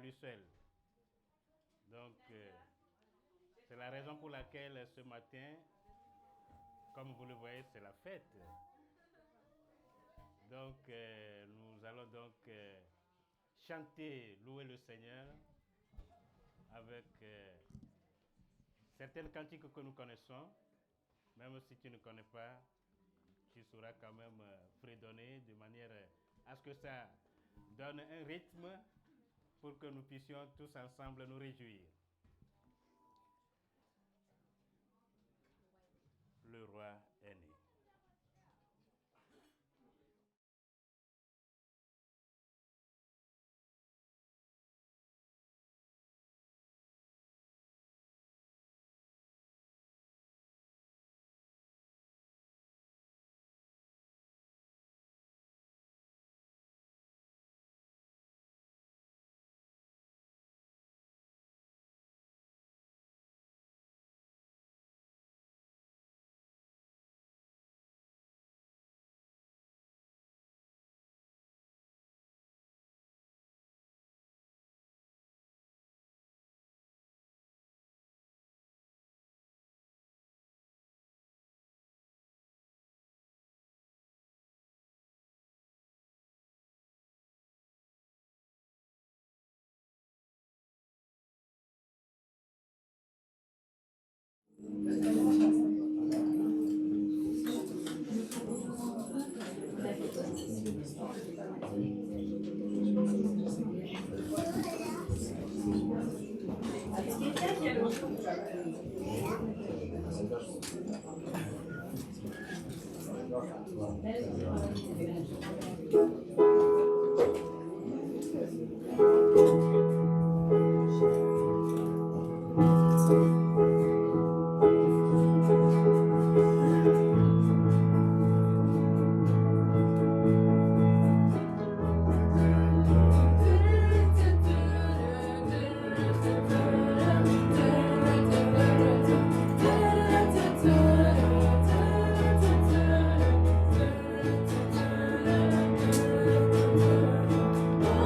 lui seul. Donc, c'est la raison pour laquelle ce matin, comme vous le voyez, c'est la fête. Donc, nous allons donc chanter, louer le Seigneur avec certaines cantiques que nous connaissons. Même si tu ne connais pas, tu sauras quand même fredonner de manière à ce que ça donne un rythme pour que nous puissions tous ensemble nous réjouir. Le roi est né.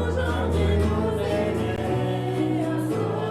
Aujourd'hui, nous aimer à son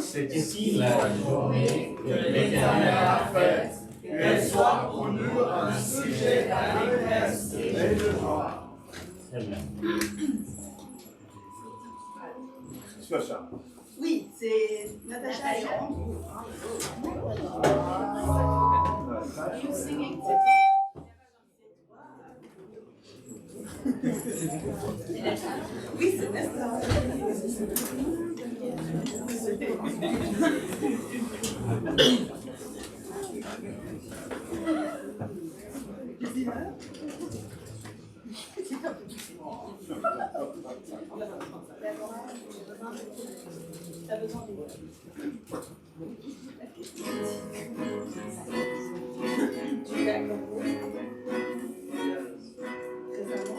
C'est ici la journée que l'Éternel a faite, qu'elle soit pour nous un sujet d'allégresse et de joie. Oui, c'est Natacha et Andrew. You singing oui, c'est Nesta. T'as besoin de tu l'as compris récemment.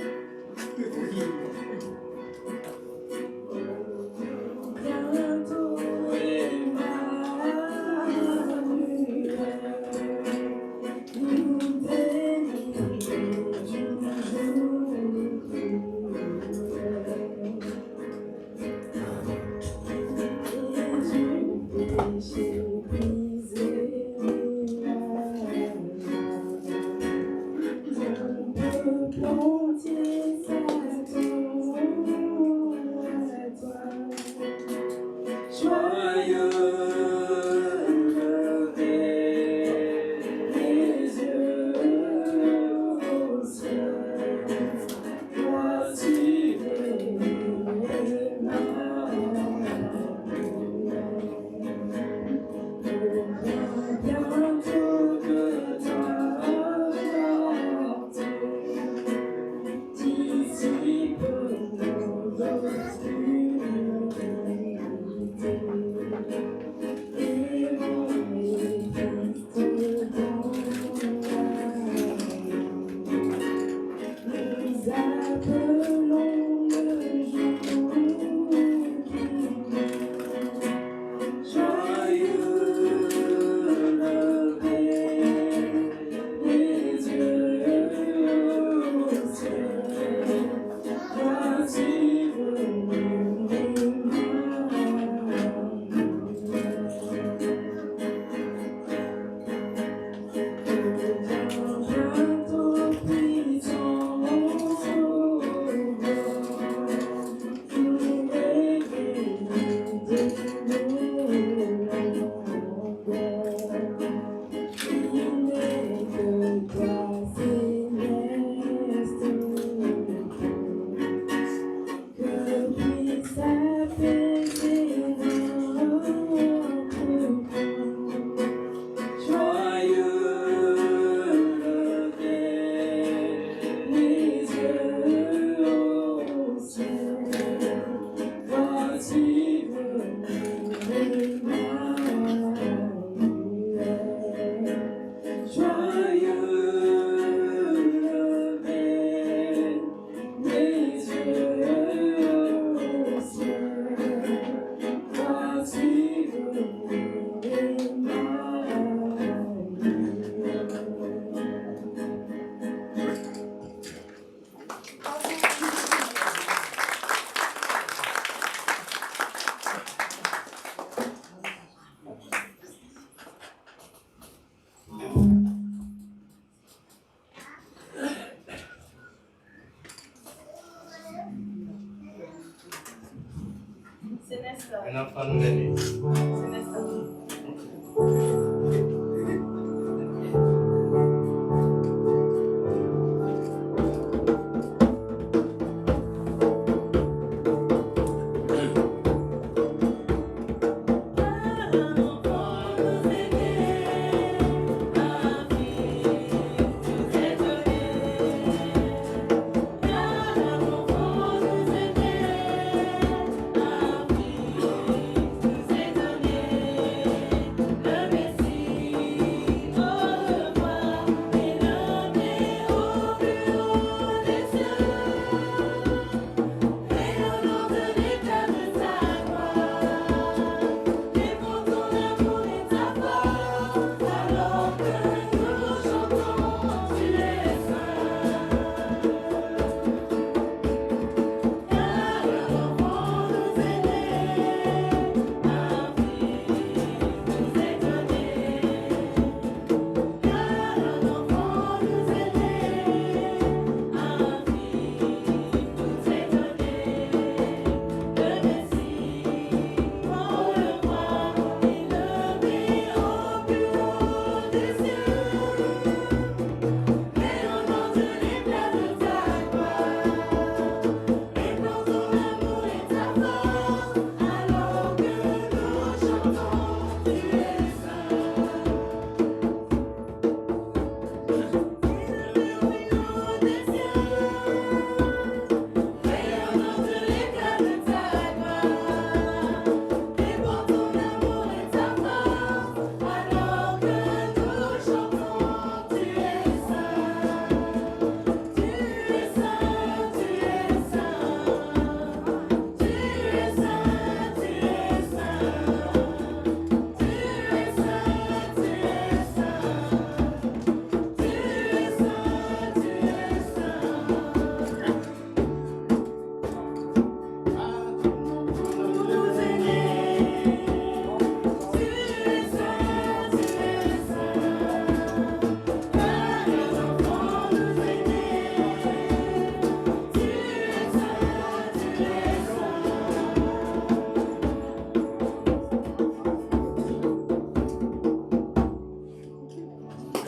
Un enfant nouveau-né. Donné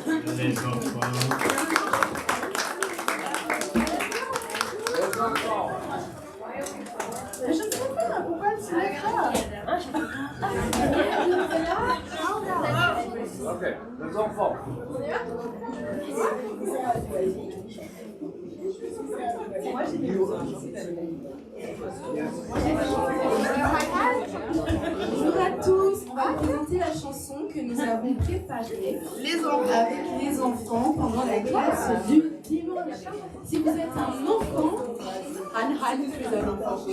Les enfants. Je ne sais pas pourquoi elle se lève pas. Ok, les enfants. Bonjour à tous, on va présenter la chanson que nous avons préparée avec les enfants pendant la classe du dimanche. Si vous êtes un enfant, Han, tu es un enfant. Tu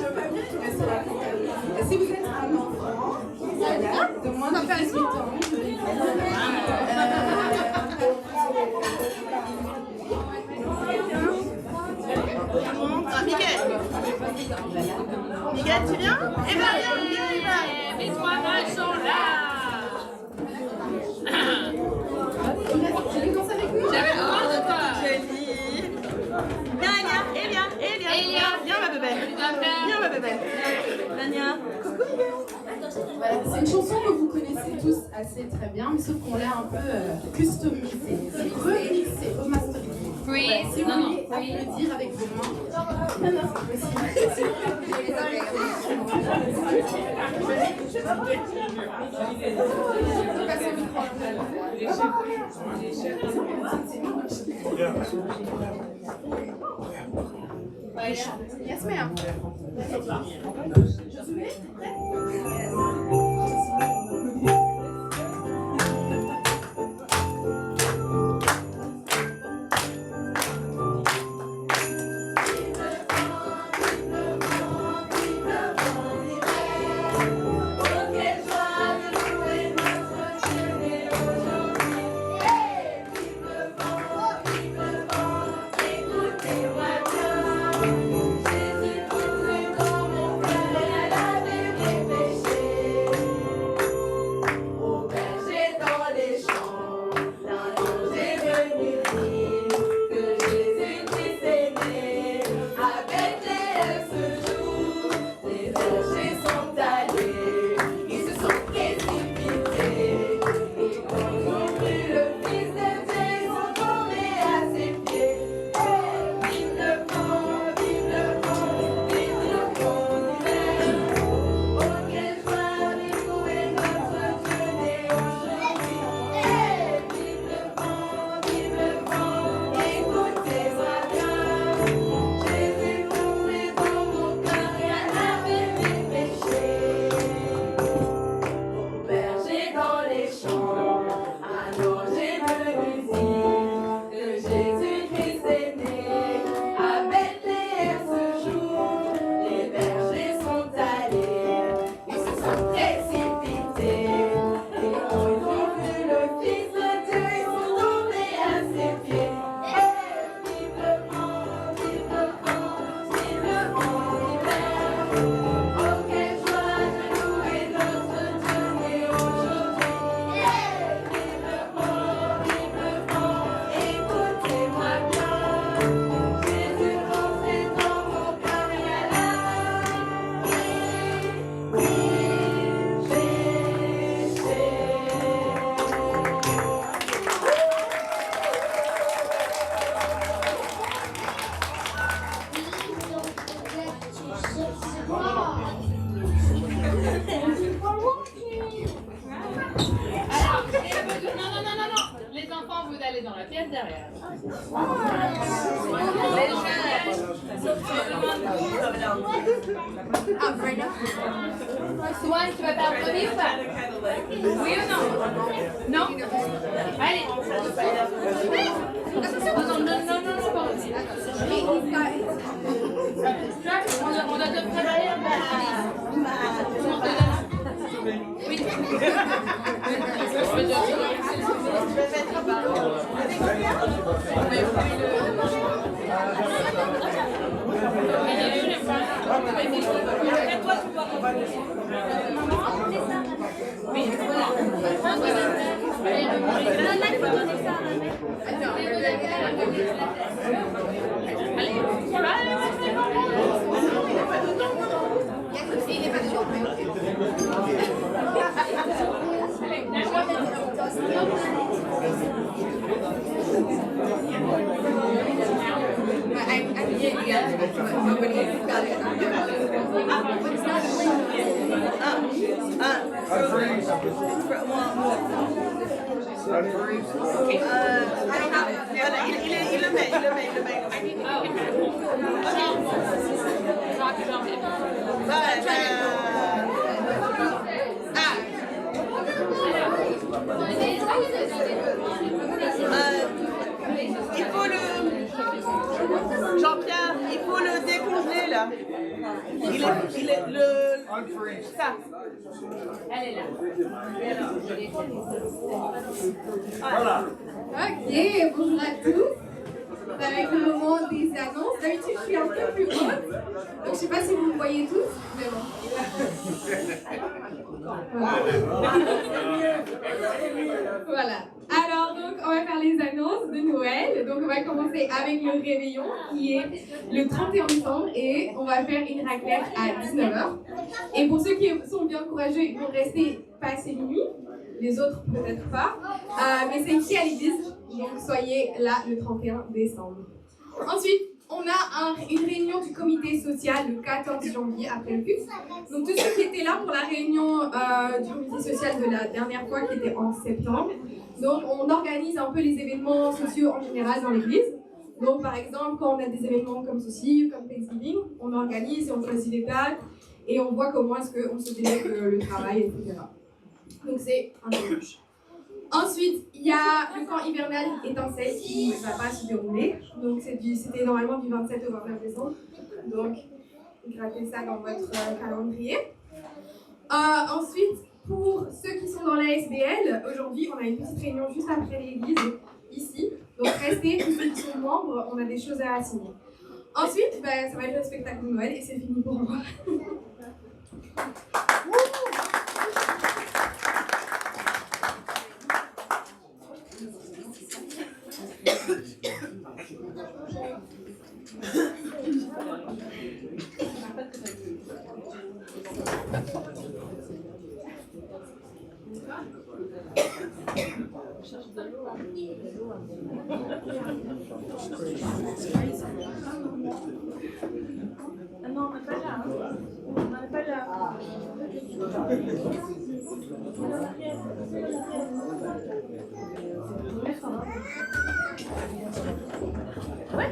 veux pas dire que c'est la Si vous êtes un enfant, de moins de 18 ans, je vais Miguel, tu viens? Eh ben, viens. Mes trois mains sont là. Tu danses avec nous? J'avais besoin de toi. Viens ma bébé. Viens ma bébé. Nania. Voilà, c'est une chanson que vous connaissez tous assez très bien, mais sauf qu'on l'a un peu customisée, remixée, remasterisée. Oui, Voilà, si vous voulez applaudir avec vos mains, non, c'est possible. Yes, ma'am. Swan, tu vas faire un premier ou pas? Oui ou non? Non? Allez. Non, pas on doit te préparer un peu. Oui. Allez, Il le met. Il faut le... Jean-Pierre, il faut le décongeler là. Il est le... Ça. Elle est là. Voilà. Ok, bonjour à tous. C'est avec le moment des annonces. D'habitude, je suis un peu plus haute. Donc, je ne sais pas si vous me voyez tous, mais bon. Voilà. Alors, donc, on va faire les annonces de Noël. Donc, on va commencer avec le réveillon qui est le 31 décembre et on va faire une raclette à 19h. Et pour ceux qui sont bien courageux, ils vont rester passer minuit. Les autres, peut-être pas. Mais c'est ici à l'église. Donc, soyez là le 31 décembre. Ensuite, on a une réunion du comité social le 14 janvier après le culte. Donc, tous ceux qui étaient là pour la réunion du comité social de la dernière fois qui était en septembre. Donc, on organise un peu les événements sociaux en général dans l'église. Donc, par exemple, quand on a des événements comme ceci, comme Thanksgiving, on organise et on choisit des dates et on voit comment est-ce qu'on se délègue le travail, etc. Donc, c'est un peu. Ensuite, il y a le camp hivernal étincelle qui ne va pas se dérouler. Donc, c'était normalement du 27 au 29 décembre. Donc, grattez ça dans votre calendrier. Ensuite, pour ceux qui sont dans la SBL, aujourd'hui, on a une petite réunion juste après l'église, ici. Donc, restez, tous ceux qui sont membres, on a des choses à signer. Ensuite, ça va être le spectacle de Noël et c'est fini pour moi. Non, on n'est pas là. On n'est pas là. Ouais.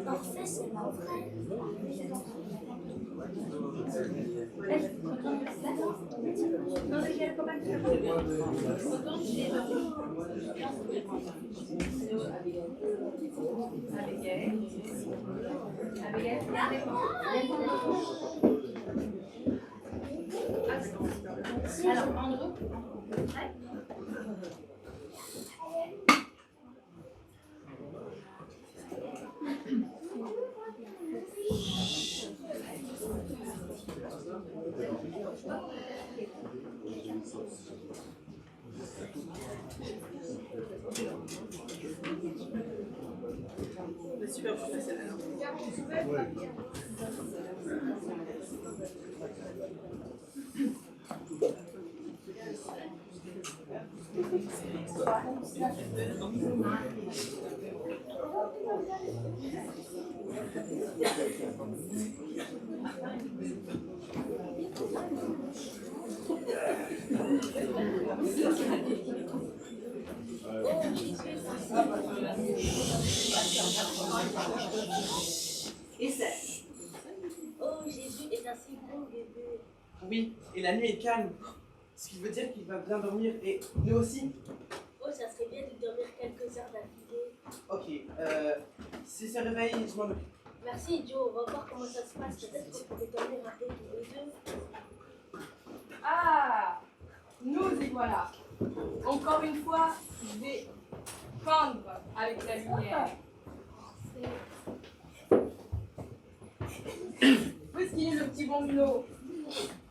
Parfait, c'est pas vrai. Alors, Andrew, prêt? On est super professionnels. Et c'est. Oh, Jésus est un si bon bébé. Oui, et la nuit est calme. Ce qui veut dire qu'il va bien dormir et nous aussi. Oh, ça serait bien de dormir quelques heures d'affilée. Ok, s'il se réveille, je m'en occupe. Merci, Joe. On va voir comment ça se passe. Peut-être qu'on pourrait dormir un peu tous les deux. Ah, nous y voilà. Encore une fois, je vais peindre avec la lumière. Où est-ce qu'il est le petit bambino?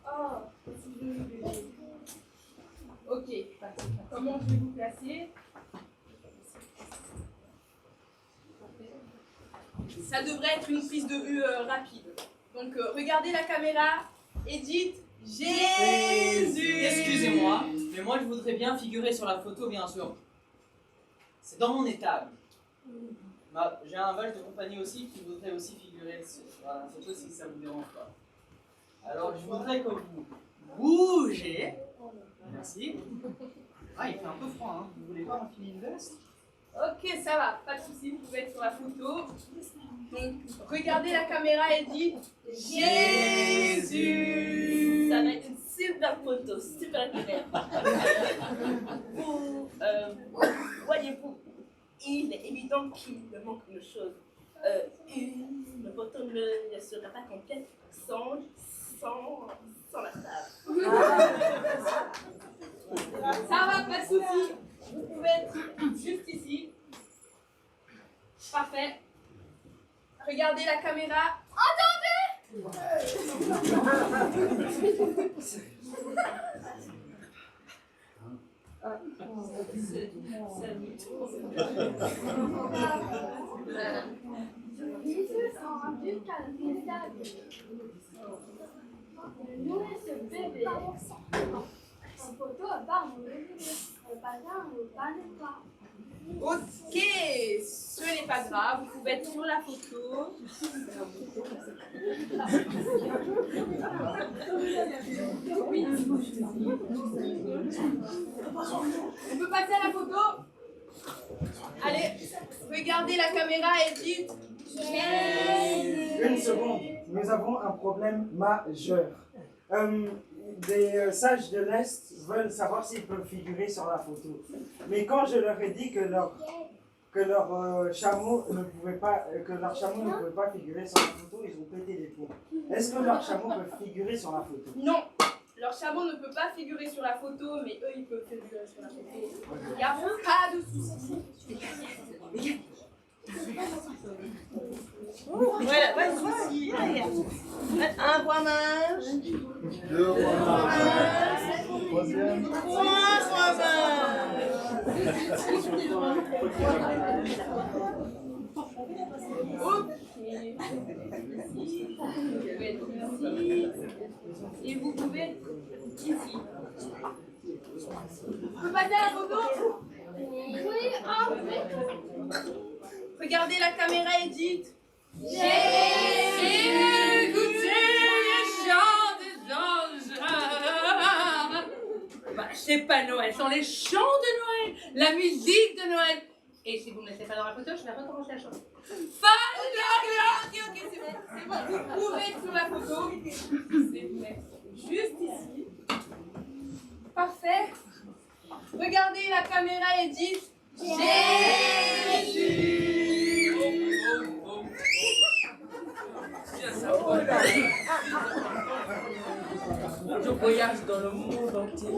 Oh, petit joli bébé. Ok, comment je vais vous placer? Ça devrait être une prise de vue rapide. Donc regardez la caméra et dites Jésus. Excusez-moi, mais moi je voudrais bien figurer sur la photo, bien sûr. C'est dans mon étable. J'ai un vache de compagnie aussi qui voudrait aussi figurer sur la photo si ça vous dérange pas. Alors je voudrais que vous bougez. Merci. Ah, il fait un peu froid, hein. Vous voulez pas enfiler une veste? Ok, ça va, pas de souci, vous pouvez être sur la photo. Donc, regardez la caméra et dites Jésus. Ça va être une super photo, super claire. Voyez-vous, il est évident qu'il me manque une chose. Une photo ne sera pas complète sans la table. Ça va, pas de souci. Vous pouvez être juste ici. Parfait. Regardez la caméra. Jésus en adulte calme. Nous et ce bébé. En photo, pas mon bébé. Pas pas. Ok, ce n'est pas grave. Vous pouvez être sur la photo. Oui. On peut passer à la photo? Allez, regardez la caméra et dites Une seconde, nous avons un problème majeur. Des sages de l'Est veulent savoir s'ils peuvent figurer sur la photo. Mais quand je leur ai dit que leur chameau ne pouvait pas figurer sur la photo, ils ont pété les plombs. Est-ce que leurs chameaux peuvent figurer sur la photo? non. Leur chameau ne peut pas figurer sur la photo, mais eux, ils peuvent figurer sur la photo. Il n'y a pas de souci. Voilà, pas de souci. Un point mage. Deux points. Troisième. Trois points Et vous pouvez être ici. On peut passer à la photo? Oui, Regardez la caméra et dites Jésus, écoutez les chants des anges. Bah, c'est pas Noël, ce sont les chants de Noël, la musique de Noël. Et si vous ne me laissez pas dans la photo, je vais recommencer la chanson. Ok, c'est bon. Vous pouvez être sur la photo. C'est vous mettre juste ici. Parfait. Regardez la caméra et dites Jésus. Je voyage dans le monde entier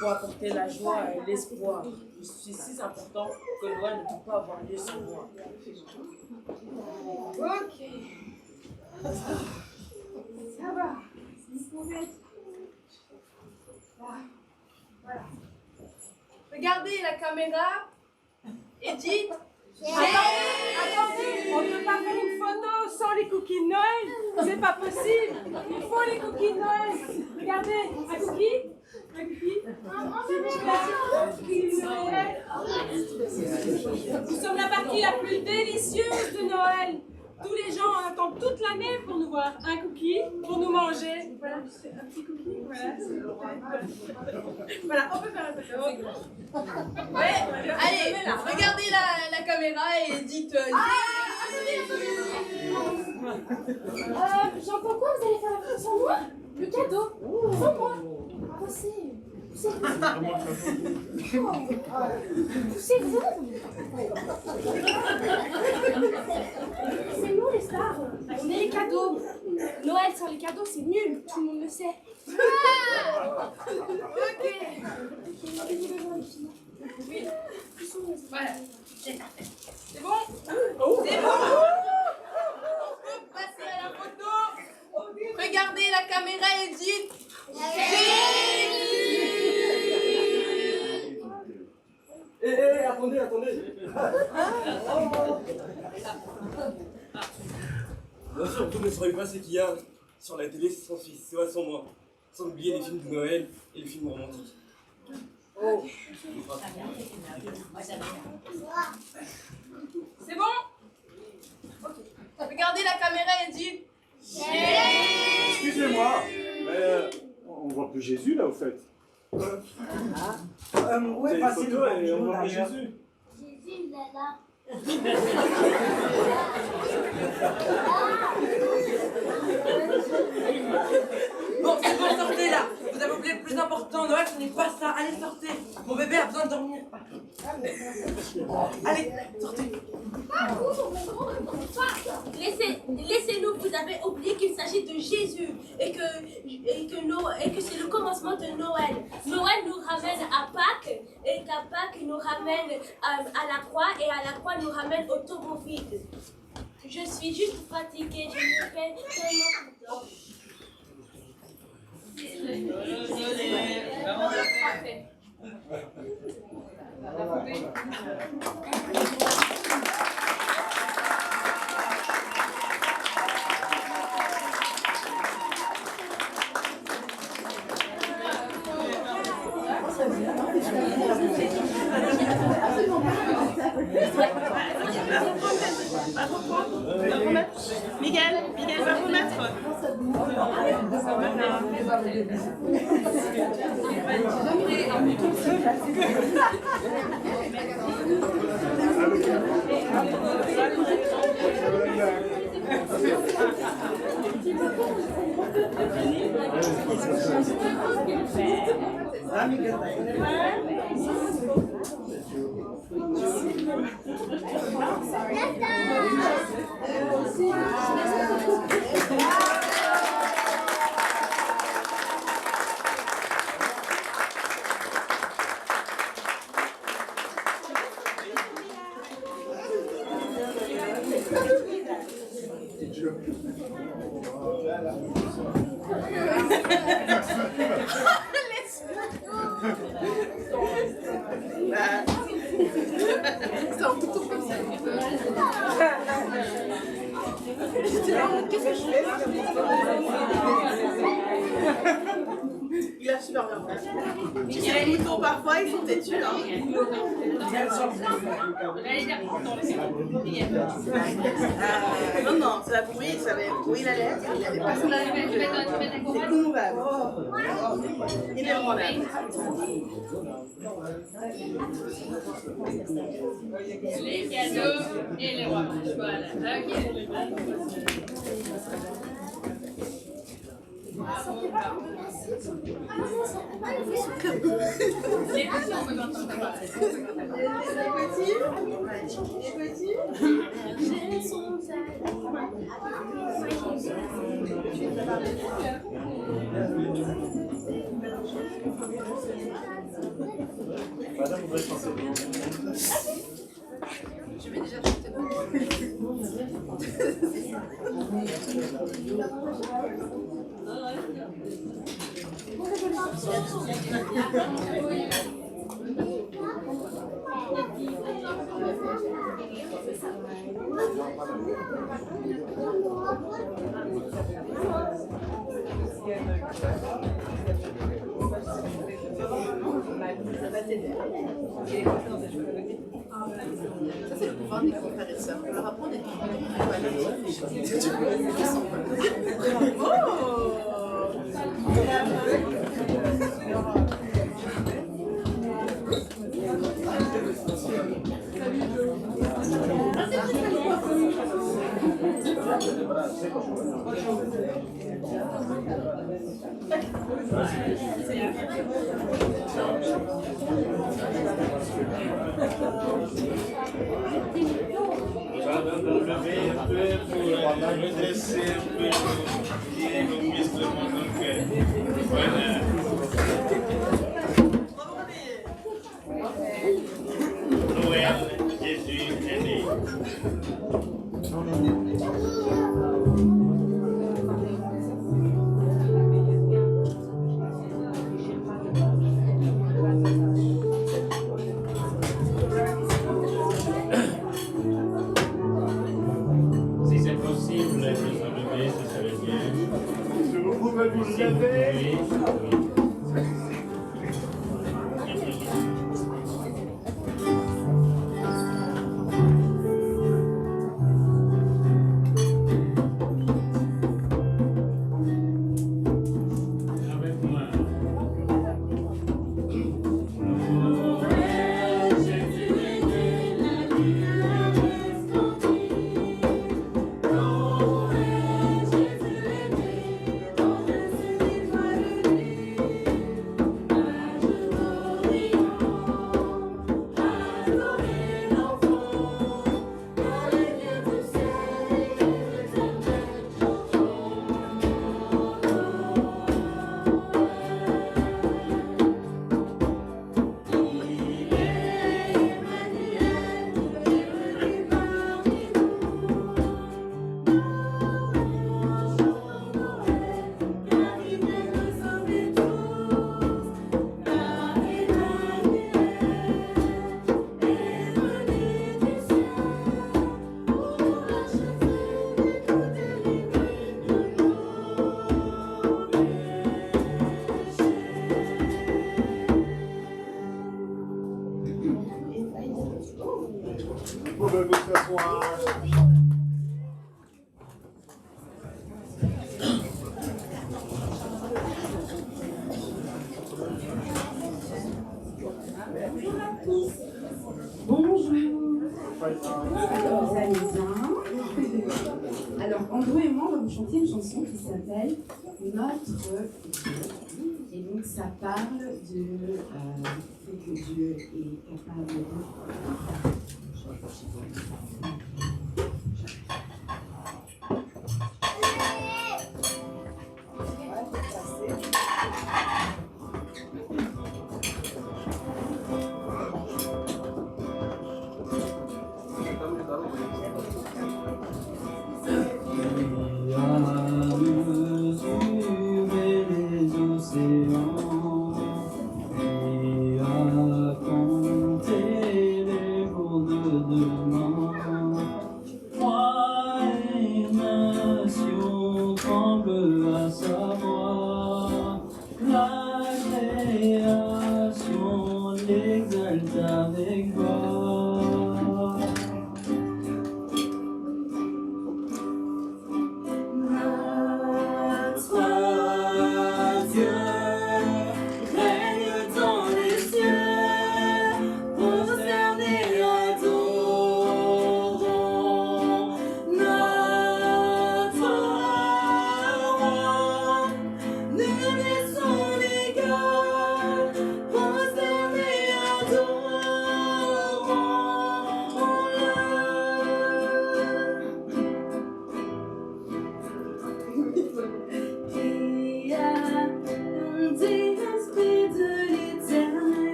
pour apporter la joie et l'espoir. Je suis si important que Noël ne peut pas avoir lieu sans moi. Ok. Ça va. Vous pouvez être... Voilà. Regardez la caméra et dites Attendez, on ne peut pas faire une photo sans les cookies de Noël. C'est pas possible. Il faut les cookies de Noël. Regardez, un cookie. Nous sommes la partie la plus délicieuse de Noël. Tous les gens en attendent toute l'année pour nous voir. Un cookie pour nous manger. Voilà, c'est un petit cookie. Voilà, on peut faire un photo. Ouais, allez, regardez la caméra et dites. J'entends quoi? Vous allez faire la photo sans moi? Le cadeau? Sans moi? Poussez. Poussez-vous. C'est nous les stars. On est les cadeaux. Noël sans les cadeaux, c'est nul. Tout le monde le sait. Ok. Voilà. C'est bon? C'est bon. On peut passer à la photo. Regardez la caméra et dites. Attendez. Bien sûr, vous ne saurez pas ce qu'il y a sur la télé sans moi. Sans oublier les films de Noël et les films romantiques. C'est bon? Regardez la caméra et dites. Excusez-moi, mais on voit plus Jésus là au fait. Où est passé le et on voit plus d'ailleurs? Jésus. Jésus, il est là. Bon, c'est bon, sortez là. Vous avez oublié le plus important, Noël, ce n'est pas ça. Allez, sortez. Mon bébé a besoin de dormir. Allez, sortez. Laissez-nous, vous avez oublié qu'il s'agit de Jésus et que c'est le commencement de Noël. Noël nous ramène à Pâques et qu'à Pâques nous ramène à la croix et à la croix nous ramène au tombeau vide. Je suis juste fatiguée, je me fais tellement peur. Miguel, va remettre. Qu'est-ce que je fais? Il a super bien fait. Les moutons parfois ils sont têtus hein. Non, c'est la bruit, il savait où il allait, il avait pas son avis. C'est conmouvable. Inébranlable. Les cadeaux et les rois mages. Voilà. Ok. Les petits, on peut entendre pas. Les petits. Madame, vous voudrez penser. Je vais déjà chanter. Ça, c'est le pouvoir des frères et sœurs. On leur apprend des trucs. Lever un peu pour redresser un peu les muscles de mon cœur. Voilà. Noël, Jésus est né. Si c'est possible de se lever, ce serait bien. Si vous pouvez vous lever. Vous pouvez vous asseoir. Bonjour. Alors, vous allez bien? Alors, Andrew et moi, on va vous chanter une chanson qui s'appelle Notre Dieu. Et donc, ça parle du fait que Dieu est capable de...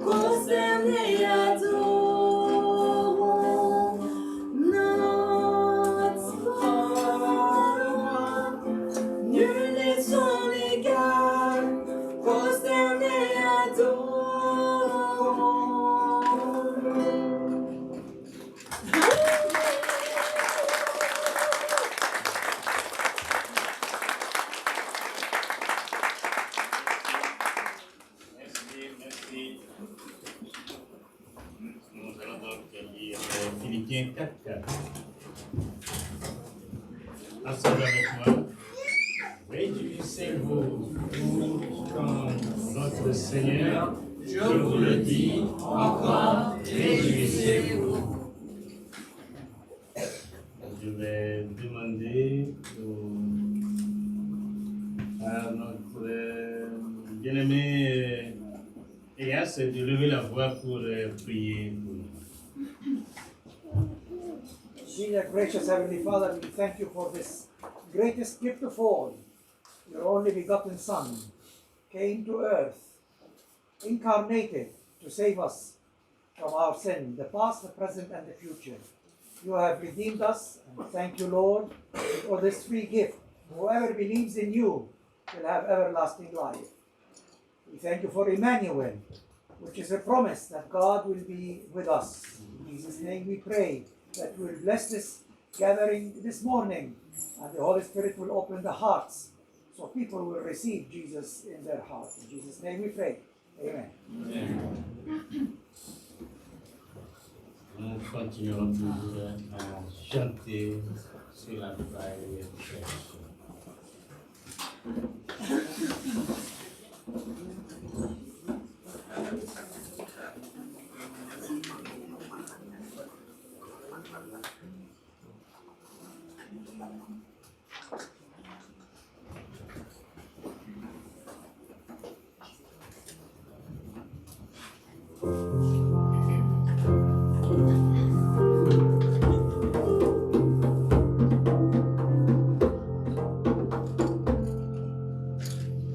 prosternés adorons notre roi. Nul n'est son égal, prosternés adorons. Merci. Nous allons donc lire Philippiens 4:4. Ensemble avec moi. Réjouissez-vous quand notre Seigneur, je vous le dis encore, réjouissez-vous. Je vais demander à notre bien-aimé Elias de lever la voix pour prier pour nous. Dear gracious Heavenly Father, we thank you for this greatest gift of all. Your only begotten Son came to earth, incarnated to save us from our sin, the past, the present, and the future. You have redeemed us, and thank you, Lord, for this free gift. Whoever believes in you will have everlasting life. We thank you for Emmanuel, which is a promise that God will be with us. In Jesus' name we pray that we will bless this gathering this morning, and the Holy Spirit will open the hearts so people will receive Jesus in their hearts. In Jesus' name we pray. Amen. Nous continuerons toujours à chanter sur la paille fraîche.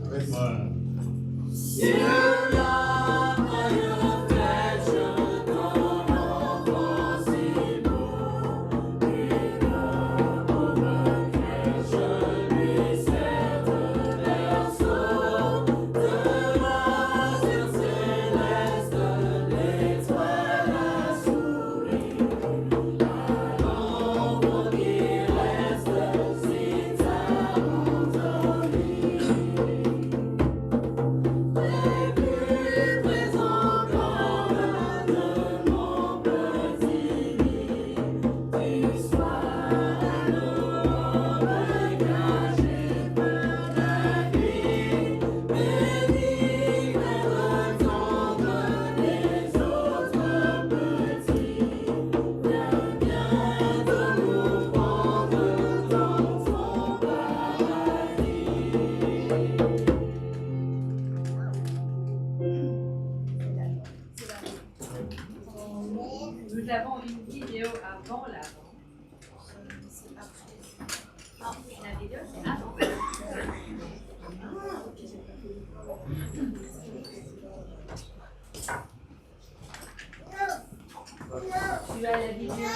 Avec moi. Nous avons une vidéo avant l'avant. Non, la vidéo c'est avant. Tu as la vidéo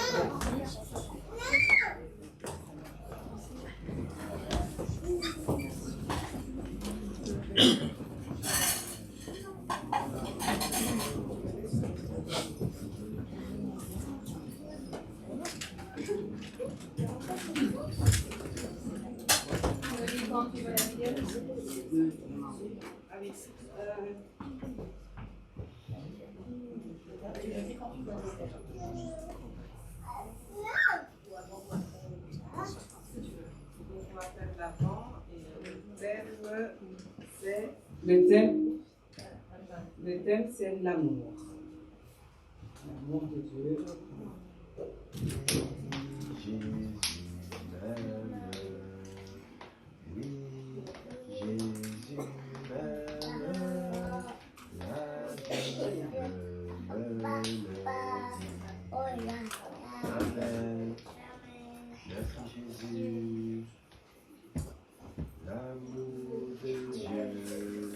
On va faire l'avant et le thème c'est l'amour. L'amour de Dieu. Jésus m'aime, oui, Jésus m'aime, la vie me le dit. Amen. Merci Jésus. L'amour de Dieu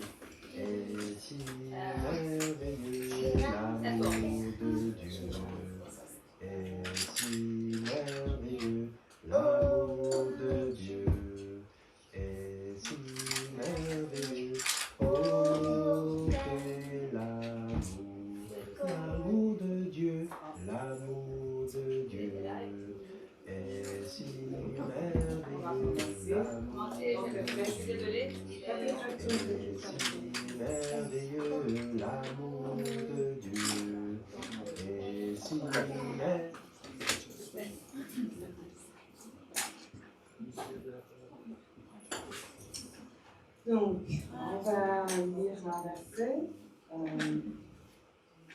est si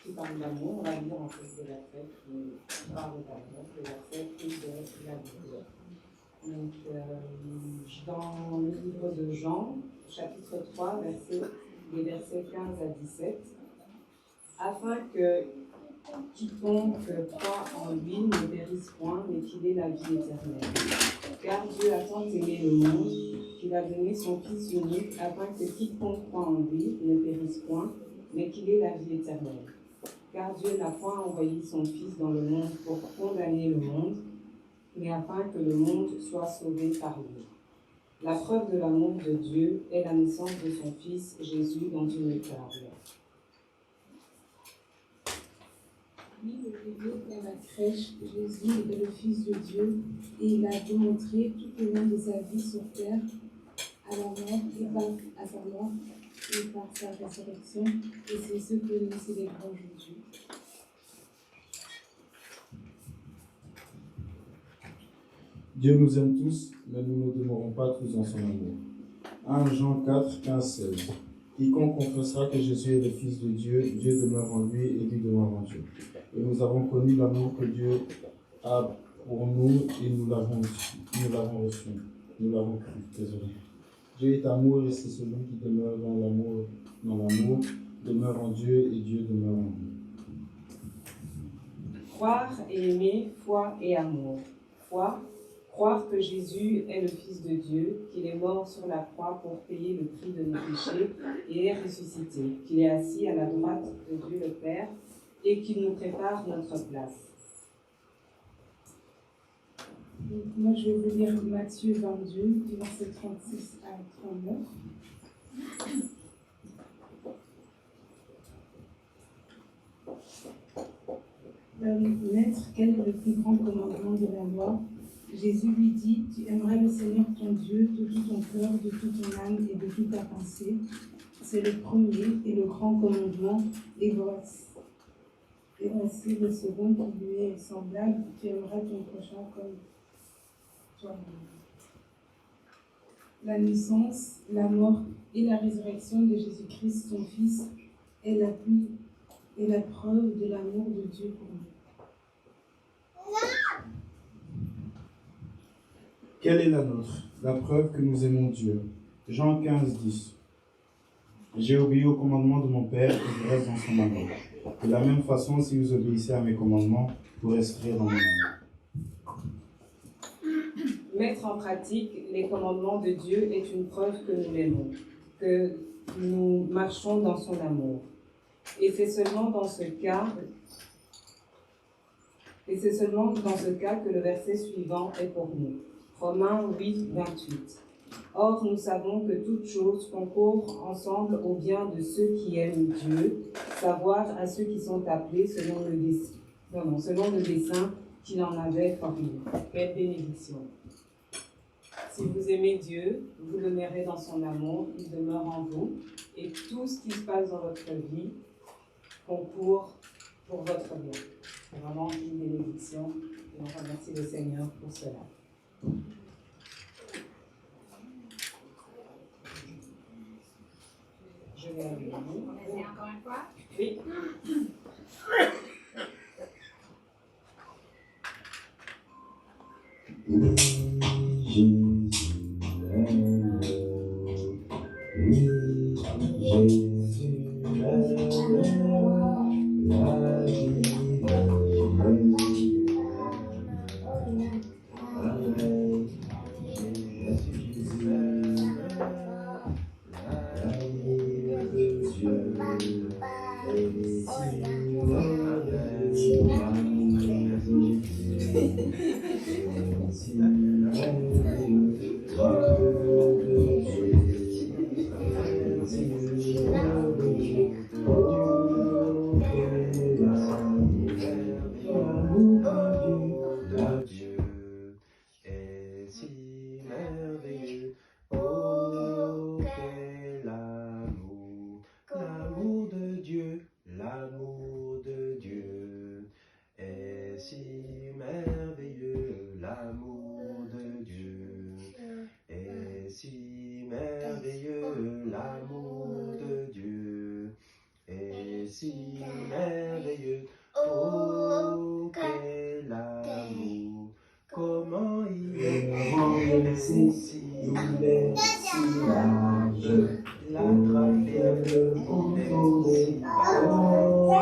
qui parle d'amour. On va lire en fait des versets qui parlent d'amour, des versets qui de la Bible. Donc, dans le livre de Jean, chapitre 3, les versets 15 à 17, afin que quiconque croit en lui ne périsse point, mais qu'il ait la vie éternelle. Car Dieu a tant aimé le monde qu'il a donné son Fils unique, afin que quiconque croit en lui ne périsse point, mais qu'il ait la vie éternelle. Car Dieu n'a point envoyé son Fils dans le monde pour condamner le monde, mais afin que le monde soit sauvé par lui. La preuve de l'amour de Dieu est la naissance de son Fils Jésus dans une étable. Oui, le bébé dans la crèche, Jésus est le Fils de Dieu et il a démontré tout au long de sa vie sur terre, à la mort et à sa mort et par sa résurrection, et c'est ce que nous célébrons aujourd'hui. Dieu nous aime tous, mais nous ne demeurons pas tous dans son amour. 1 Jean 4, 15, 16. Quiconque confessera que Jésus est le Fils de Dieu, Dieu demeure en lui et lui demeure en Dieu. Et nous avons connu l'amour que Dieu a pour nous et nous l'avons reçu. Nous l'avons cru, désolé. Dieu est amour et c'est celui qui demeure dans l'amour, demeure en Dieu et Dieu demeure en lui. Croire et aimer, foi et amour. Foi, croire que Jésus est le Fils de Dieu, qu'il est mort sur la croix pour payer le prix de nos péchés et est ressuscité, qu'il est assis à la droite de Dieu le Père et qu'il nous prépare notre place. Donc, moi, je vais vous lire Matthieu 22, du verset 36 à 39. Maître, quel est le plus grand commandement de la loi? Jésus lui dit, tu aimeras le Seigneur ton Dieu de tout ton cœur, de toute ton âme et de toute ta pensée. C'est le premier et le grand commandement, et voici le second qui lui est semblable, tu aimeras ton prochain comme toi-même. La naissance, la mort et la résurrection de Jésus-Christ, son Fils, est la preuve de l'amour de Dieu pour nous. Quelle est la nôtre? La preuve que nous aimons Dieu. Jean 15, 10. J'ai obéi au commandement de mon Père et je reste dans son amour. De la même façon, si vous obéissez à mes commandements, vous resterez dans mon amour. Mettre en pratique les commandements de Dieu est une preuve que nous l'aimons, que nous marchons dans son amour. Et c'est seulement dans ce cas que le verset suivant est pour nous. Romains 8, 28. Or, nous savons que toutes choses concourent ensemble au bien de ceux qui aiment Dieu, savoir à ceux qui sont appelés selon le dessein qu'il en avait formé. Quelle bénédiction! Si vous aimez Dieu, vous l'aimerez dans son amour, il demeure en vous, et tout ce qui se passe dans votre vie concourt pour votre bien. C'est vraiment une bénédiction, et on remercie le Seigneur pour cela. Je vais aller. Vas-y, encore une fois. Oui. L'amour de Dieu est si merveilleux. Oh, quel amour, comment il est si il est si large, la traverse le contourner. Oh,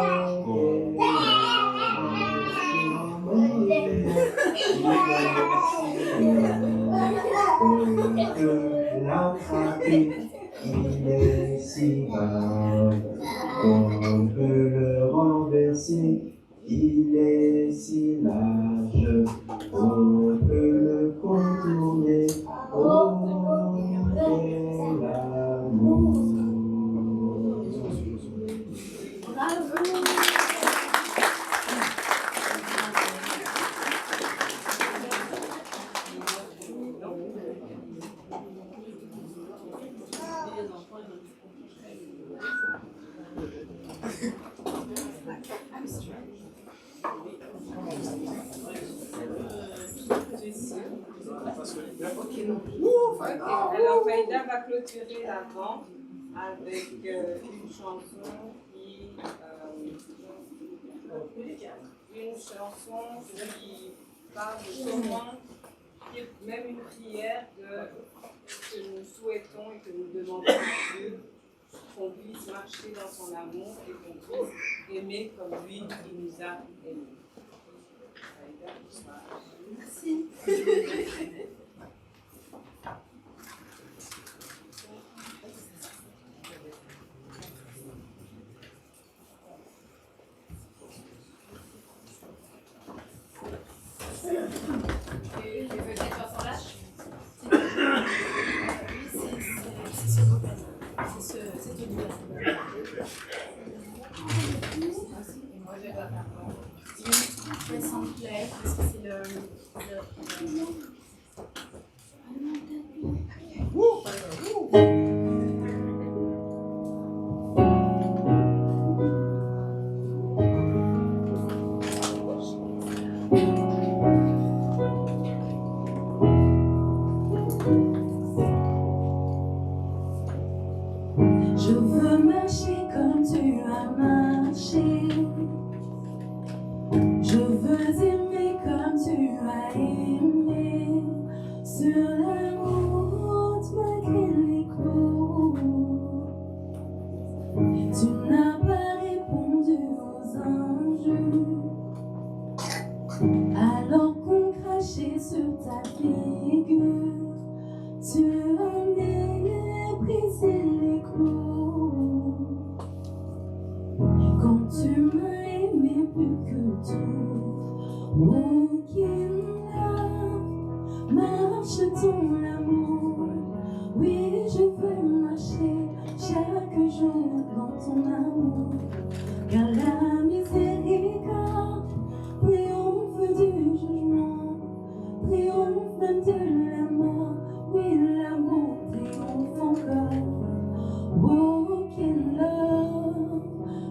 la frapper, il est si bas, on peut le renverser, il est si large, on peut le contourner. Oh, quel amour. Alors Faïda va clôturer la vente avec une chanson qui parle de comment, même une prière que nous souhaitons et que nous demandons à Dieu, qu'on puisse marcher dans son amour et qu'on puisse aimer comme lui, il nous a aimés. Merci. Et peut-être chanson là? C'est ce vocal. C'est cet univers. Et moi, je vais pas faire quoi? Elle s'en plaît parce que c'est le Je veux marcher comme tu as marché. Je veux aimer comme tu as aimé. Sur la route malgré les clous. Tu n'as pas répondu aux injures. Alors qu'on crachait sur ta figure. Tu as méprisé les clous. Quand tu m'as aimé plus que tout. Oh, qu'il marche ton amour. Oui, je veux marcher chaque jour dans ton amour. Car la miséricorde triomphe du jugement, triomphe même de la mort. Oui, l'amour triomphe encore. Oh, quel love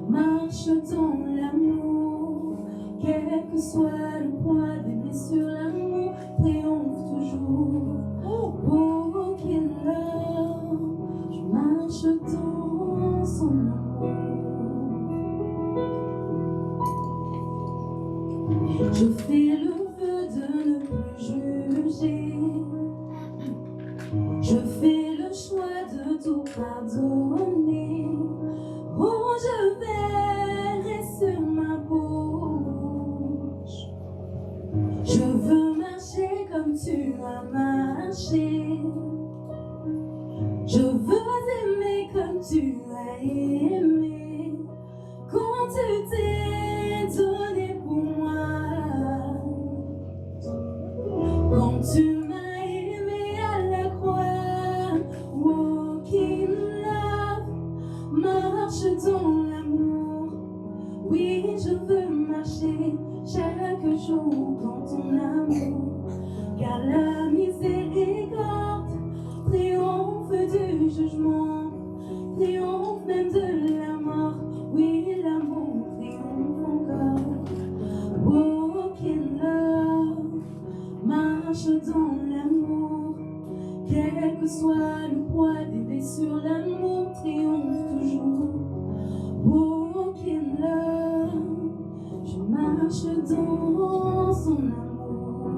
marche dans l'amour. Quel que soit le poids des blessures, l'amour triomphe toujours. Oh, quel love, je marche dans son amour. Je fais le vœu de ne plus juger. Je fais le choix de tout pardonner. Oh, je verrai sur ma bouche. Je veux marcher comme tu as marché. Je veux aimer comme tu as aimé. Quand tu t'es donné pour moi. Quand tu m'as aimé à la croix. Walking love, marche dans l'amour. Oui, je veux marcher chaque jour dans ton amour. Car la miséricorde triomphe du jugement, triomphe même de la mort. Oui, l'amour triomphe encore. Walking love, marche dans l'amour. Quel que soit le poids des blessures, l'amour triomphe toujours. Walking marche dans son amour.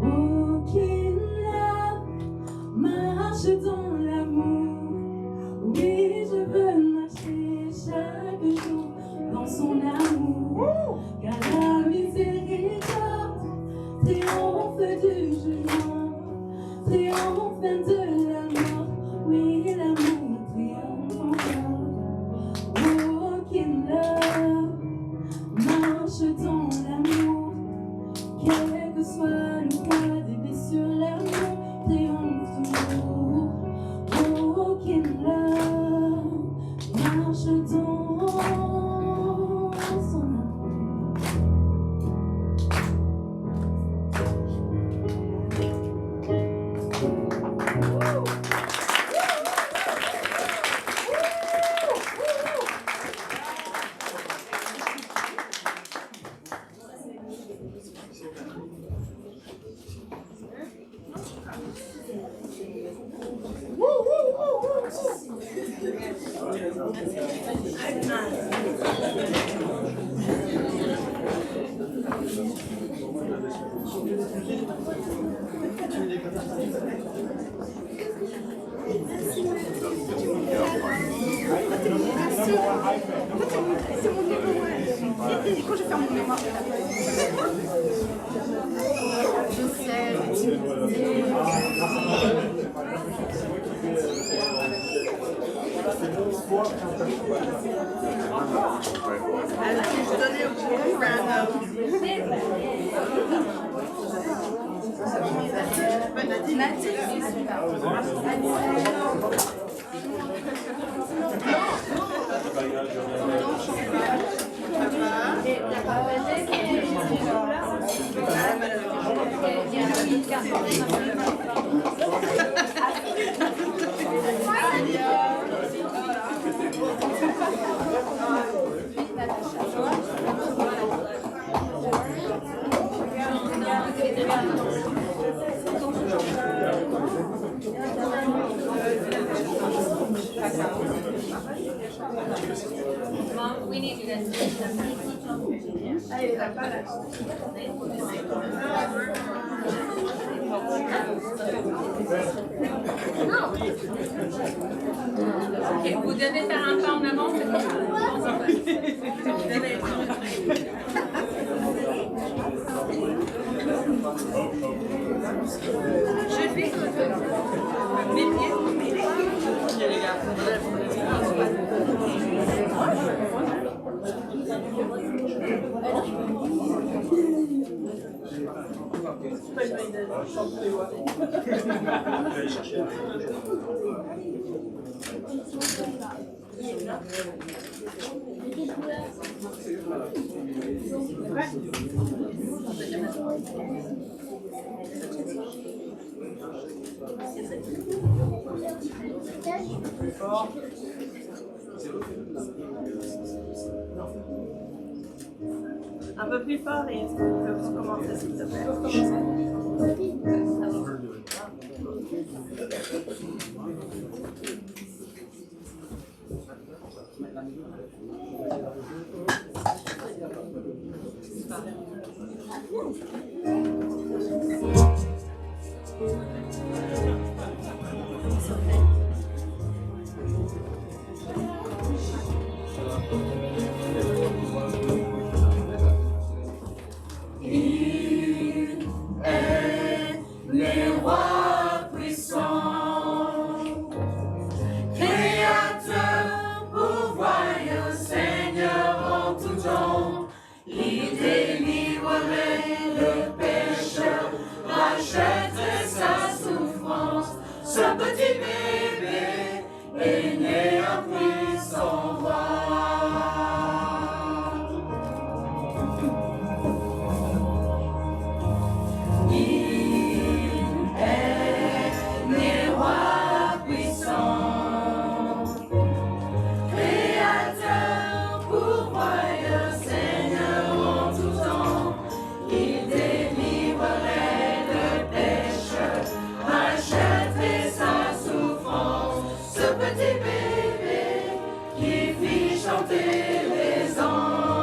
Aucune love marche dans l'amour. Oui, je veux marcher chaque jour dans son amour. Car la miséricorde triomphe du jugement, triomphe de la mort. Oui, l'amour triomphe encore. Aucune love marche dans l'amour. Quel que soit le poids des blessures, l'amour triomphe toujours. Aucune love marche dans son amour. C'est mon numéro 1. Et quand je vais faire mon mémoire, je sais. Alors, je vais donner au random. Mom, we need you guys to do Ok, vous devez faire un pas en avant, c'est je vais mes pieds. Ok les gars. Un peu plus fort et est-ce que vous pouvez recommencer s'il te plaît? Les rois puissants, Créateur, pourvoyeur, Seigneur en tout temps, il délivrerait le pécheur, rachèterait sa souffrance. Ce petit bébé est né un puissant roi. Petit bébé qui fit chanter les anges.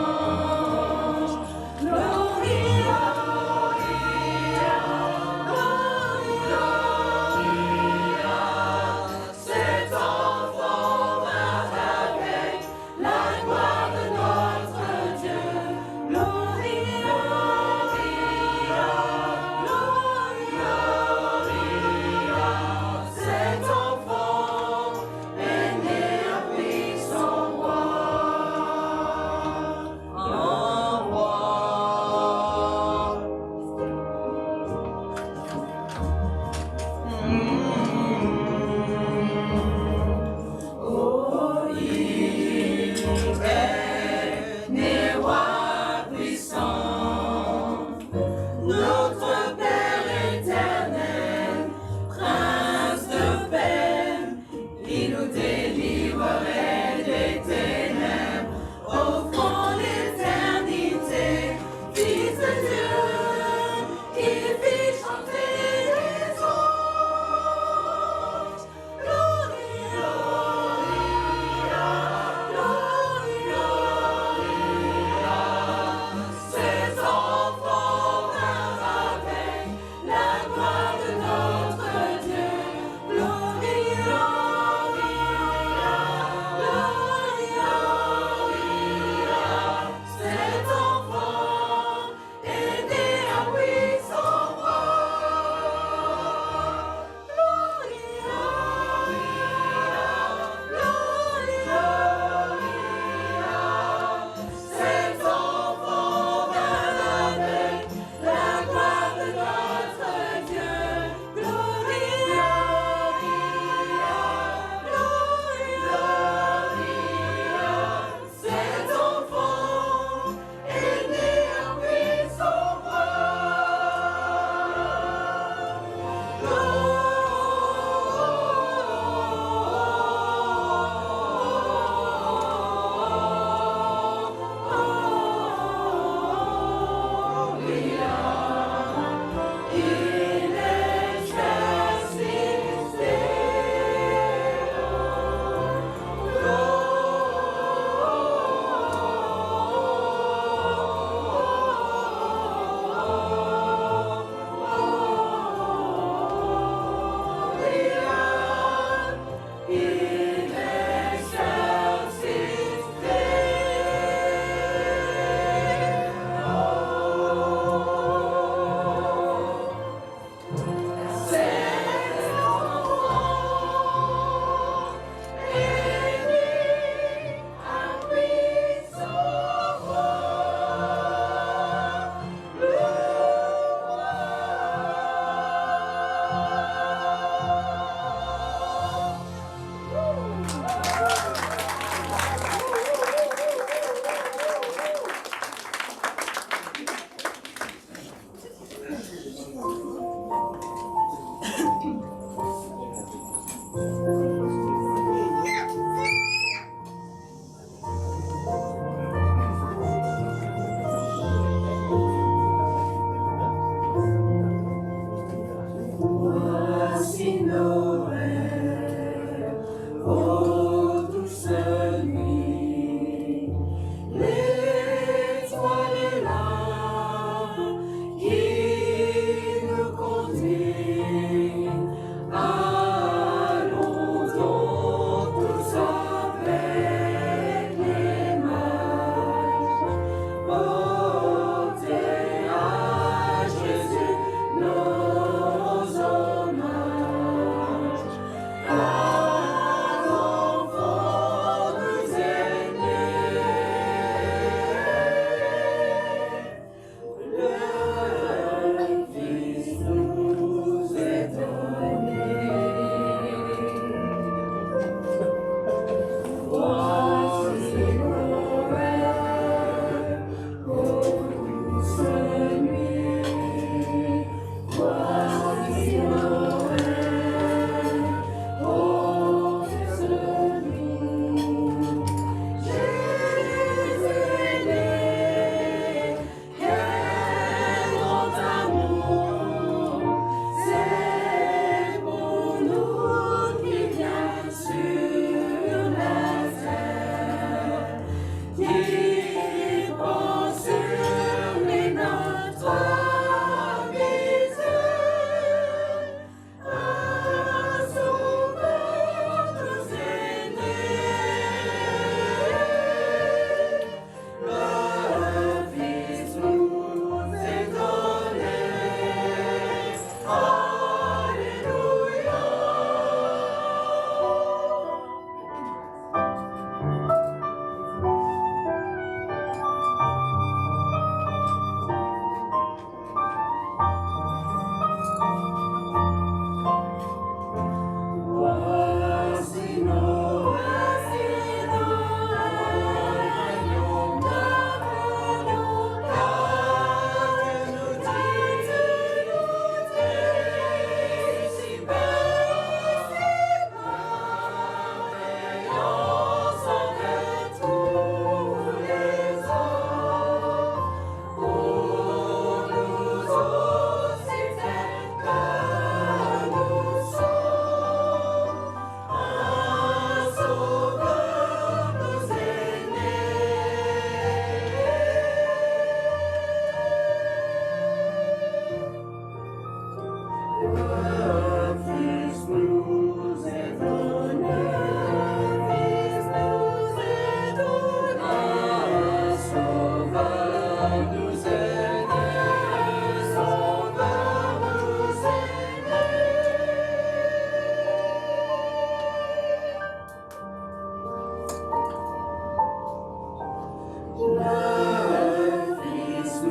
Love is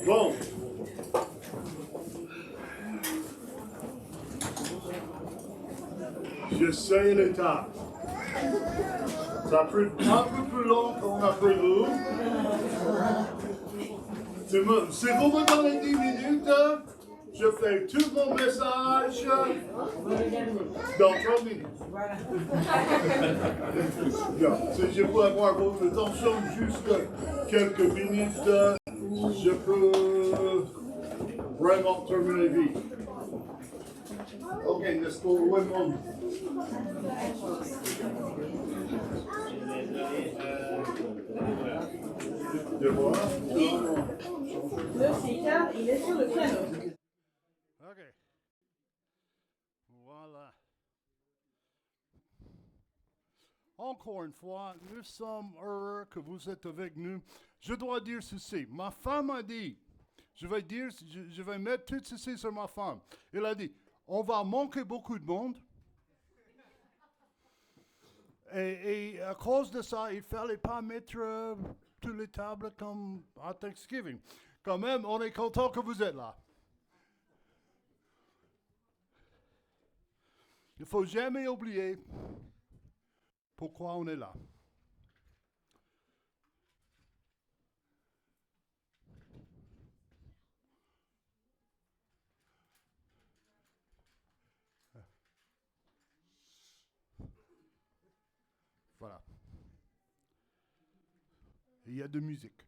Bon. J'essaie l'étape. Ça a pris un peu plus long qu'on a prévu. Si vous me donnez 10 minutes, je fais tout mon message dans 3 minutes. Bien. Si je peux avoir votre attention juste quelques minutes, je peux vraiment terminer vite. Ok, let's go one moment. De moi? Le Sika, il est sur le piano. Ok. Voilà. Encore une fois, nous sommes heureux que vous êtes avec nous. Je dois dire ceci. Ma femme a dit, je vais mettre tout ceci sur ma femme. Elle a dit, on va manquer beaucoup de monde. Et à cause de ça, il ne fallait pas mettre toutes les tables comme à Thanksgiving. Quand même, on est content que vous êtes là. Il ne faut jamais oublier pourquoi on est là. Voilà. Il y a de musique.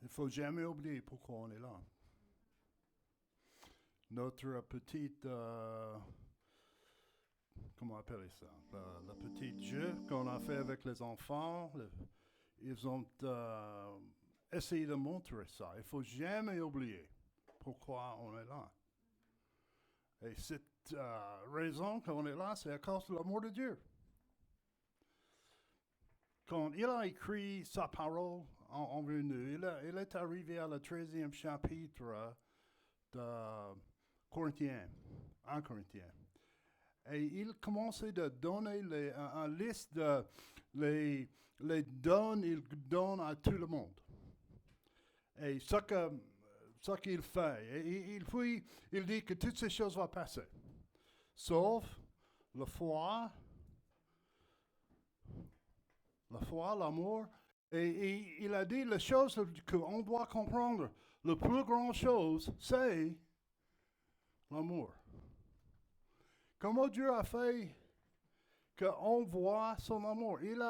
Il ne faut jamais oublier pourquoi on est là. Notre petite, comment appeler ça? La petite jeu qu'on a fait avec les enfants, ils ont essayé de montrer ça. Il ne faut jamais oublier pourquoi on est là. Et cette raison qu'on est là, c'est à cause de l'amour de Dieu. quand il a écrit sa parole envers nous, il est arrivé à le 13e chapitre de Corinthiens, 1 Corinthiens. Et il commençait de donner une liste de les dons il donne à tout le monde. Et ce qu'il fait, et puis il dit que toutes ces choses vont passer, sauf la foi, l'amour. Et il a dit les choses qu'on doit comprendre. La plus grande chose, c'est l'amour. Comment Dieu a fait qu'on voit son amour? Il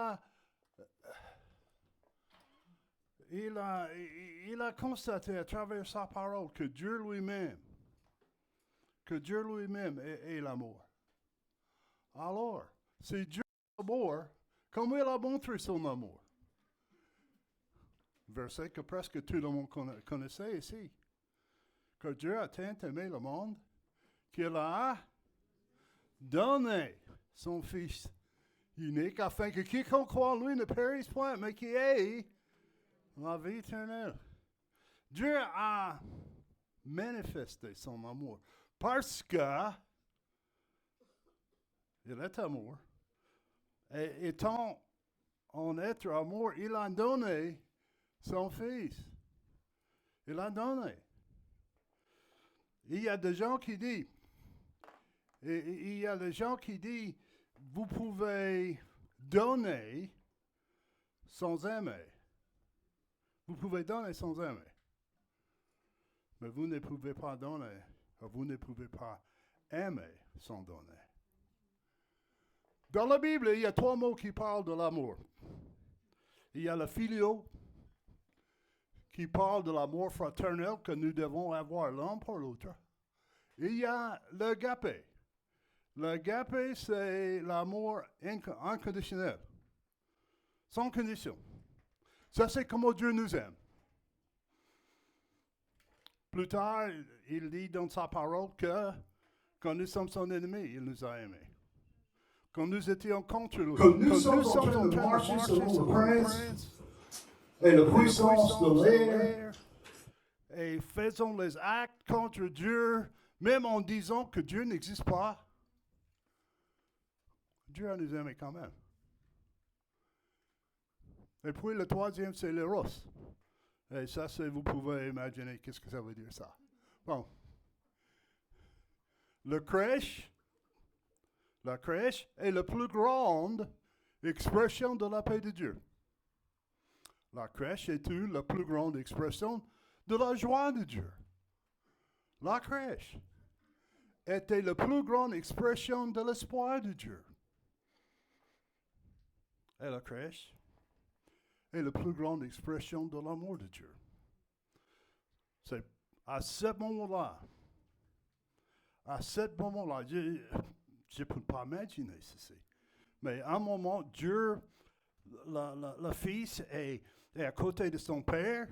a constaté à travers sa parole que Dieu lui-même est l'amour. Alors, si Dieu est l'amour, comment il a montré son amour? Verset que presque tout le monde connaissait ici. Que Dieu a tant aimé le monde qu'il a donné son Fils unique afin que quiconque croit en lui ne périsse point, mais qu'il ait la vie éternelle. Dieu a manifesté son amour parce que il est amour. Et étant en être amour, il a donné son Fils. Il a donné. Il y a des gens qui disent, vous pouvez donner sans aimer. Vous pouvez donner sans aimer. Mais vous ne pouvez pas donner, vous ne pouvez pas aimer sans donner. Dans la Bible, il y a 3 mots qui parlent de l'amour. Il y a le filio, qui parle de l'amour fraternel que nous devons avoir l'un pour l'autre. Il y a l'agapé. L'agapé, c'est l'amour inconditionnel, sans condition. Ça, c'est comment Dieu nous aime. Plus tard, il dit dans sa parole que quand nous sommes son ennemi, il nous a aimés. Quand nous étions contre lui, quand nous sommes en train de marcher selon le prince et la puissance de l'air, et faisons les actes contre Dieu, même en disant que Dieu n'existe pas, Dieu a nous aimés quand même. Et puis le 3e, c'est l'éros. Et ça, vous pouvez imaginer qu'est-ce que ça veut dire ça. Bon. La crèche est la plus grande expression de la paix de Dieu. La crèche est la plus grande expression de la joie de Dieu. La crèche était la plus grande expression de l'espoir de Dieu. Et la crèche est la plus grande expression de l'amour de Dieu. C'est à ce moment-là, je ne peux pas imaginer ceci, mais à un moment, Dieu, le Fils est à côté de son Père.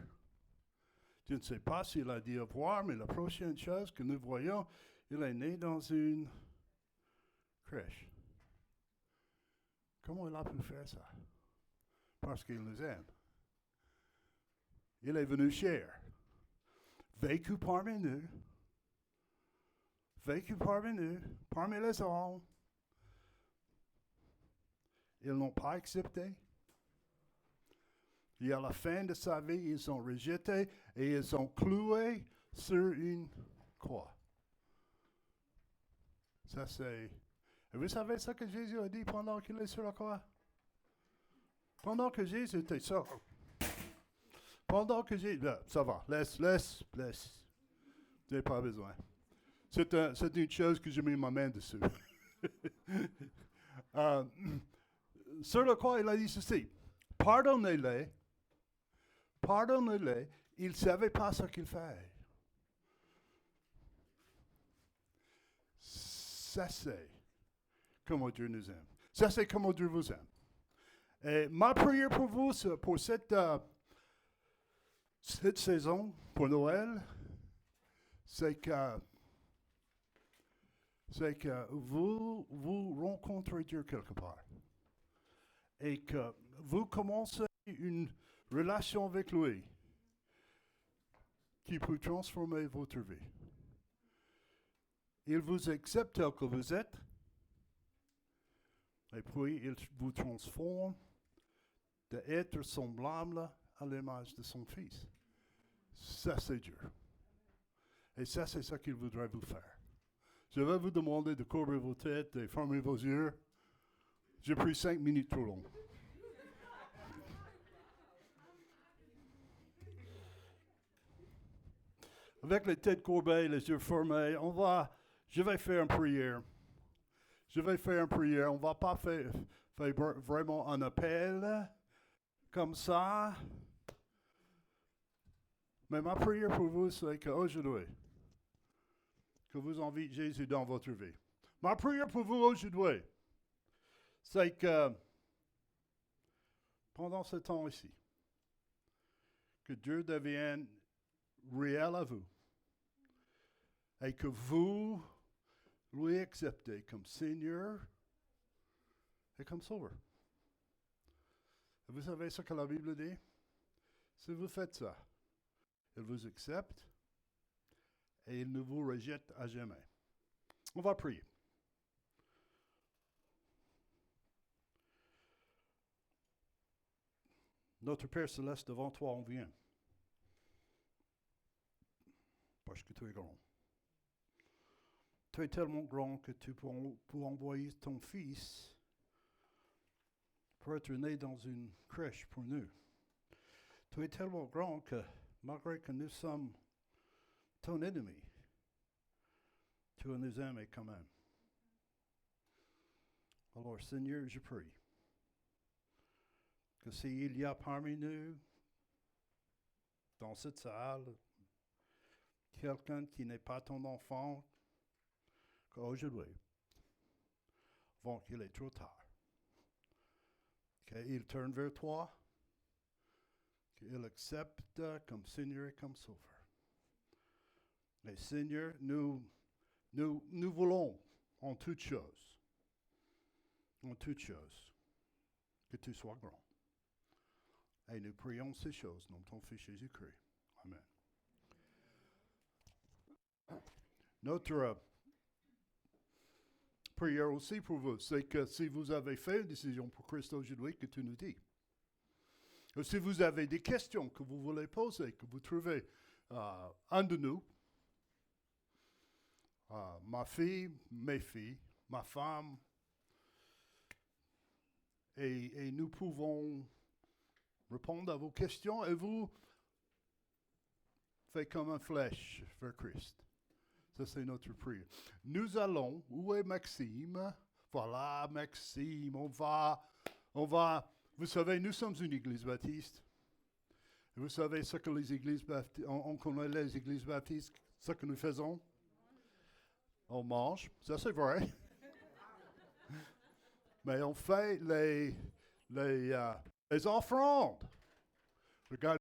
Je ne sais pas s'il a dit au revoir, mais la prochaine chose que nous voyons, il est né dans une crèche. Comment il a pu faire ça? Parce qu'il nous aime. Il est venu cher, vécu parmi nous, parmi les hommes. Ils n'ont pas accepté. Et à la fin de sa vie, ils ont rejeté et ils ont cloué sur une croix. Ça c'est... Et vous savez ce que Jésus a dit pendant qu'il est sur la croix? Pendant que Jésus était sur... Pendant que Jésus... Ça va, laisse. J'ai pas besoin. C'est une chose que j'ai mis ma main dessus. Sur la croix, il a dit ceci. Pardonnez-les, ils ne savaient pas ce qu'ils faisaient. Ça, c'est comment Dieu nous aime. Ça, c'est comment Dieu vous aime. Et ma prière pour vous, pour cette saison, pour Noël, c'est que vous rencontrez Dieu quelque part. et que vous commencez une relation avec lui qui peut transformer votre vie. Il vous accepte tel que vous êtes, et puis il vous transforme d'être semblable à l'image de son Fils. Ça, c'est Dieu. Et ça, c'est ce qu'il voudrait vous faire. Je vais vous demander de courber vos têtes et fermer vos yeux. J'ai pris 5 minutes trop long. Avec les têtes courbées, les yeux fermés, je vais faire une prière. Je vais faire une prière. On ne va pas faire vraiment un appel comme ça. Mais ma prière pour vous, c'est qu'aujourd'hui, que vous invitez Jésus dans votre vie. Ma prière pour vous aujourd'hui, c'est que pendant ce temps ici, que Dieu devienne réel à vous et que vous lui acceptez comme Seigneur et comme Sauveur. Vous savez ce que la Bible dit? Si vous faites ça, il vous accepte et il ne vous rejette à jamais. On va prier. Notre Père Céleste, devant toi, on vient. Parce que tu es grand. Tu es tellement grand que tu peux envoyer ton Fils pour être né dans une crèche pour nous. Tu es tellement grand que, malgré que nous sommes ton ennemi, tu nous aimes quand même. Alors, Seigneur, je prie que s'il y a parmi nous, dans cette salle, quelqu'un qui n'est pas ton enfant, qu'aujourd'hui, avant qu'il est trop tard, qu'il tourne vers toi, qu'il accepte comme Seigneur et comme Sauveur. Mais Seigneur, nous voulons en toutes choses, que tu sois grand. Et nous prions ces choses dans ton Fils Jésus-Christ. Amen. Notre prière aussi pour vous, c'est que si vous avez fait une décision pour Christ aujourd'hui, que tu nous dis. Ou si vous avez des questions que vous voulez poser, que vous trouvez un de nous, ma fille, mes filles, ma femme, et nous pouvons répondre à vos questions et vous faites comme une flèche vers Christ. Ça, c'est notre prière. Nous allons, où est Maxime? Voilà, Maxime, on va, vous savez, nous sommes une église baptiste. Vous savez ce que les églises baptistes, on connaît les églises baptistes, ce que nous faisons? On mange, ça c'est vrai. Mais on fait les offrandes. Regardez